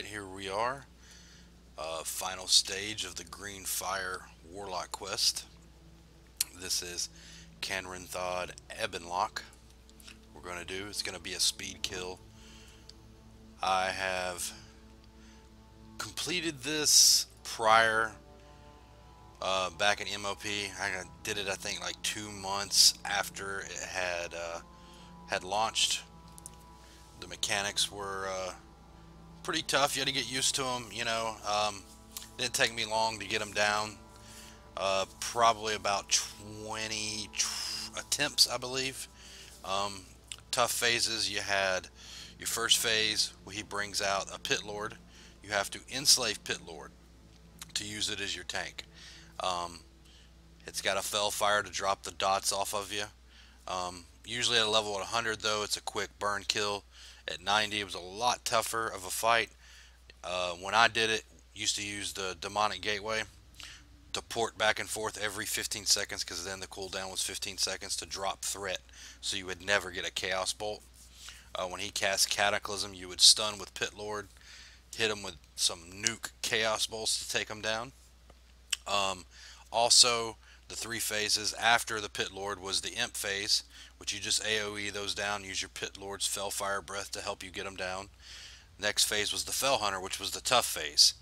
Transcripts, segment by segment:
Alright, here we are. Final stage of the Green Fire Warlock quest. This is Kanrethad Ebonlock. We're going to do. It's going to be a speed kill. I have completed this prior, back in MOP. I did it, I think, like 2 months after it had launched. The mechanics were pretty tough. You had to get used to them, you know. Didn't take me long to get them down. Probably about 20 attempts, I believe. Tough phases. You had your first phase where he brings out a pit lord. You have to enslave pit lord to use it as your tank. It's got a fell fire to drop the dots off of you. Usually at a level 100 though, it's a quick burn kill. At 90 it was a lot tougher of a fight. When I did it, used to use the demonic gateway to port back and forth every 15 seconds, because then the cooldown was 15 seconds to drop threat, so you would never get a chaos bolt. When he cast cataclysm, you would stun with pit lord, hit him with some nuke chaos bolts to take him down. Also, the 3 phases after the pit lord was the imp phase, which you just AoE those down, use your pit lord's fell fire breath to help you get them down. Next phase was the fell hunter, which was the tough phase.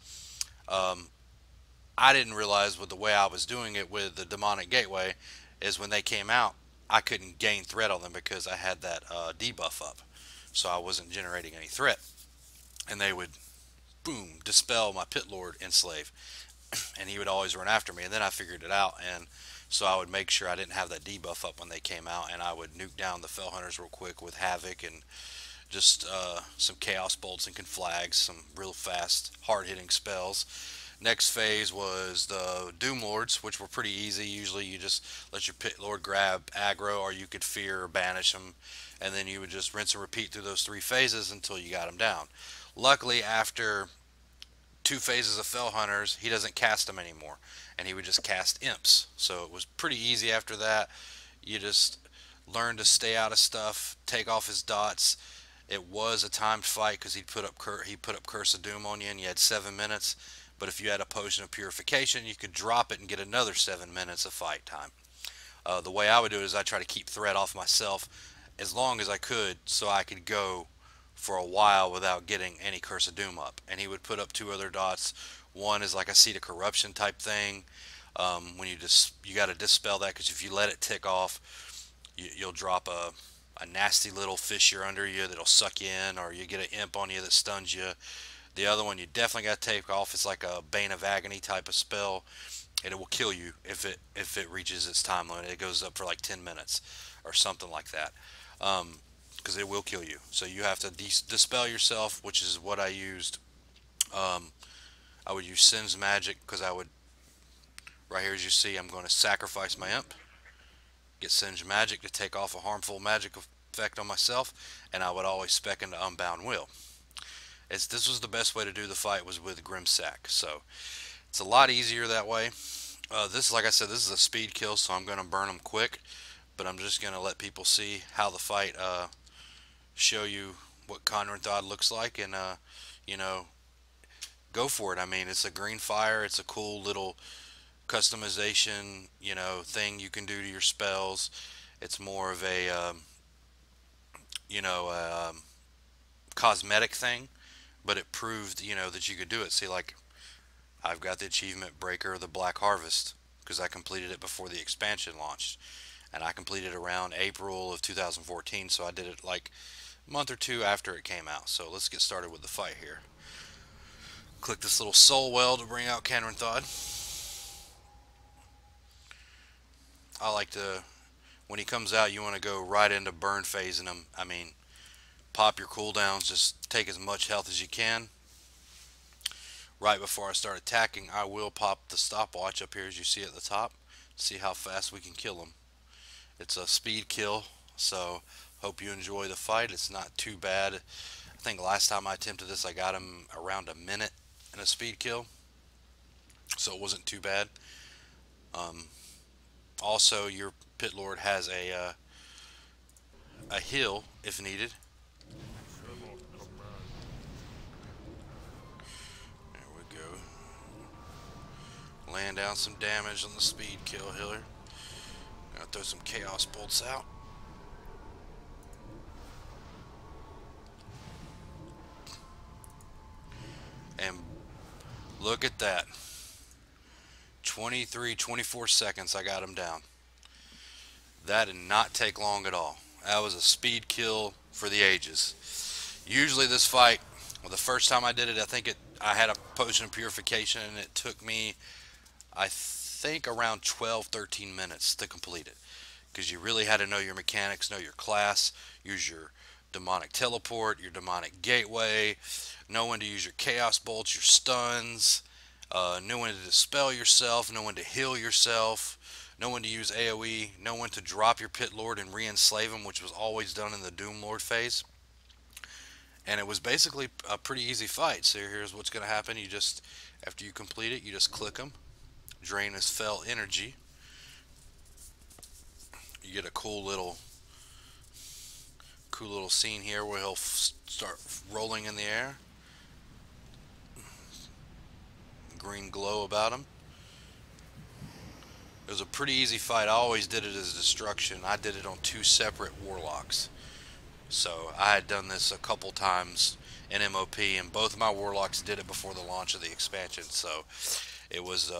I didn't realize with the way I was doing it with the demonic gateway is when they came out, I couldn't gain threat on them because I had that debuff up, so I wasn't generating any threat, and they would boom dispel my pit lord enslave, and he would always run after me. And then I figured it out, and so I would make sure I didn't have that debuff up when they came out, and I would nuke down the fell hunters real quick with havoc and just some chaos bolts and conflags, some real fast hard-hitting spells. Next phase was the Doom Lords, which were pretty easy. Usually you just let your pit lord grab aggro, or you could fear or banish them, and then you would just rinse and repeat through those 3 phases until you got them down. Luckily, after 2 phases of fell hunters, he doesn't cast them anymore, and he would just cast imps, so it was pretty easy after that. You just learn to stay out of stuff, take off his dots. It was a timed fight because he put up Curse of Doom on you, and you had 7 minutes. But if you had a potion of purification, you could drop it and get another 7 minutes of fight time. The way I would do it is I try to keep threat off myself as long as I could, so I could go for a while without getting any Curse of Doom up. And he would put up 2 other dots. One is like a Seed of Corruption type thing. When you got to dispel that, because if you let it tick off, you'll drop a nasty little fissure under you that'll suck you in, or you get an imp on you that stuns you. The other one you definitely got to take off. It's like a Bane of Agony type of spell, and it will kill you if it reaches its time limit. It goes up for like 10 minutes or something like that, because it will kill you. So you have to dispel yourself, which is what I used. I would use Sin's Magic, because I would, right here as you see, I'm going to sacrifice my imp, get Sin's Magic to take off a harmful magic effect on myself, and I would always spec into Unbound Will. This was the best way to do the fight, was with Grimsack, so it's a lot easier that way. This, like I said, this is a speed kill, so I'm going to burn them quick, but I'm just going to let people see how the fight, show you what Kanrethad looks like, and you know, go for it. I mean, it's a green fire. It's a cool little customization, you know, thing you can do to your spells. It's more of a you know, cosmetic thing, but it proved, you know, that you could do it. See, like, I've got the achievement Breaker of the Black Harvest because I completed it before the expansion launched, and I completed it around April of 2014, so I did it like a month or 2 after it came out. So let's get started with the fight here. Click this little soul well to bring out Kanrethad. I like to, when he comes out, you want to go right into burn phasing him. I mean, pop your cooldowns, just take as much health as you can. Right before I start attacking, I will pop the stopwatch up here as you see at the top, see how fast we can kill him. It's a speed kill, so hope you enjoy the fight. It's not too bad. I think last time I attempted this, I got him around a minute in a speed kill, so it wasn't too bad. Also, your pit lord has a heal if needed. down some damage on the speed kill healer. Gonna throw some chaos bolts out. And look at that. 24 seconds I got him down. That did not take long at all. That was a speed kill for the ages. Usually this fight, well, the first time I did it, I had a potion of purification, and it took me, I think, around 12-13 minutes to complete it, because you really had to know your mechanics, know your class, use your demonic teleport, your demonic gateway, know when to use your chaos bolts, your stuns, know when to dispel yourself, know when to heal yourself, know when to use AoE, know when to drop your pit lord and re-enslave him, which was always done in the Doom Lord phase. And it was basically a pretty easy fight. So here's what's going to happen. You just, after you complete it, you just click him, drain his fell energy. You get a cool little scene here where he'll start rolling in the air. Green glow about him. It was a pretty easy fight. I always did it as destruction. I did it on 2 separate warlocks. So I had done this a couple times in MOP, and both of my warlocks did it before the launch of the expansion. So it was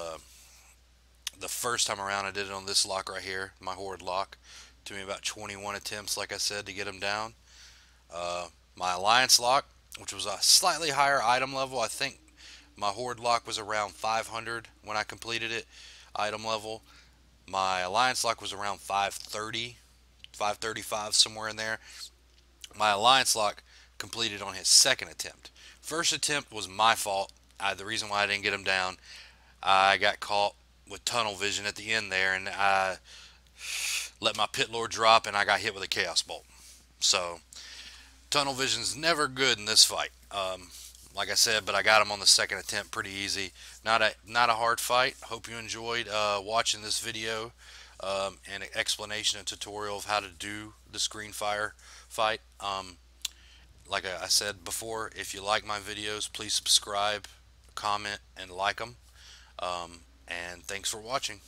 the first time around I did it on this lock right here, my horde lock. It took me about 21 attempts, like I said, to get him down. My alliance lock, which was a slightly higher item level, I think my horde lock was around 500 when I completed it, item level. My alliance lock was around 530, 535, somewhere in there. My alliance lock completed on his second attempt. First attempt was my fault. The reason why I didn't get him down, I got caught with tunnel vision at the end there, and I let my pit lord drop, and I got hit with a chaos bolt. So tunnel vision's never good in this fight. Like I said, but I got him on the second attempt pretty easy. Not a hard fight. Hope you enjoyed watching this video and an explanation and tutorial of how to do the screen fire fight. Like I said before, if you like my videos, please subscribe, comment, and like them. And thanks for watching.